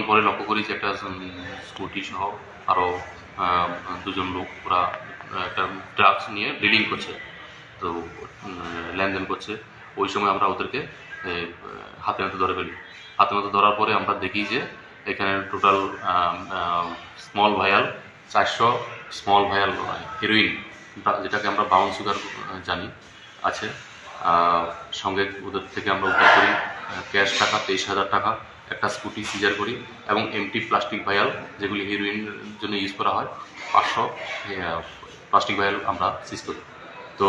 পরে লক্ষ্য করি যে একটা স্কুটি সহ আরও দুজন লোক ওরা একটা ড্রাগস নিয়ে ডিলিং করছে, তো লেনদেন করছে। ওই সময় আমরা ওদেরকে হাতে নাতে ধরে ফেলি। হাতে নাতে ধরার পরে আমরা দেখি যে এখানে টোটাল স্মল ভায়াল 400 স্মল ভায়াল হেরোইন, যেটাকে আমরা ব্রাউন সুগার জানি, আছে। সঙ্গে ওদের থেকে আমরা উদ্ধার করি ক্যাশ টাকা 23,000 টাকা, একটা স্কুটি সিজার করি এবং এমটি প্লাস্টিক ভায়াল, যেগুলি হিরোইনের জন্য ইউজ করা হয়, 500 প্লাস্টিক ভায়াল আমরা সিজ করি। তো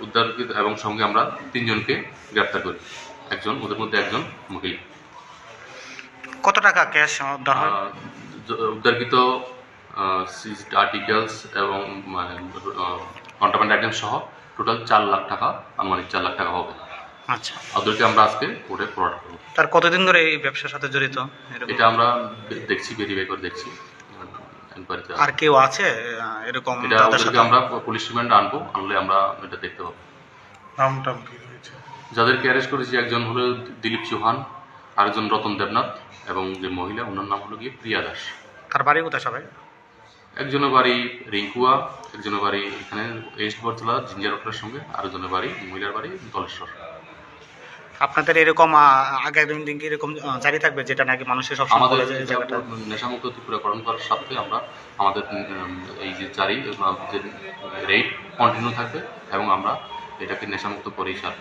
উদ্ধার এবং সঙ্গে আমরা 3 জনকে গ্রেপ্তার করি, ওদের মধ্যে একজন মহিলা। কত টাকা ক্যাশ উদ্ধার হয়? উদ্ধারকৃত সিজড আর্টিকেলস এবং কন্ট্রাব্যান্ড আইটেম সহ টোটাল 4 লাখ টাকা, আনুমানিক 4 লাখ টাকা হবে। আচ্ছা, ওদেরকে আমরা আজকে কোর্টে ফরওয়ার্ড করব। তার কতদিন ধরে এই ব্যবসার সাথে জড়িত? এটা আমরা দেখছি, ভেরিফাই করে দেখছি। আর কেউ আছে এরকম? এটা ওদেরকে আমরা পুলিশ রিমান্ডে আনলে আমরা এটা দেখতে পাবো। নামটা কি হয়েছে? যাদেরকে অ্যারেস্ট করেছি একজন হলো দিলীপ চৌহান, আরেকজন রতন দেবনাথ, এবং যে মহিলা ওনার নাম হলো গিয়ে প্রিয়া দাস। তার বাড়ি কোথায় সবাই? একজনের বাড়ি রিঙ্কুয়া, একজনের বাড়ি এখানে ইস্ট বরতলা জিঞ্জার রোডের সঙ্গে, আরেকজনের বাড়ি, মহিলার বাড়ি দলেশ্বর। আপনাদের এরকম আগামী দিন কি এরকম জারি থাকবে, যেটা নাকি মানুষের সব আমাদের নেশামুক্ত ত্রিপুরাকরণ করার সাথে আমরা আমাদের এই যে জারি যে রেট কন্টিনিউ থাকবে এবং আমরা এটাকে নেশামুক্ত করেই ছাড়ব।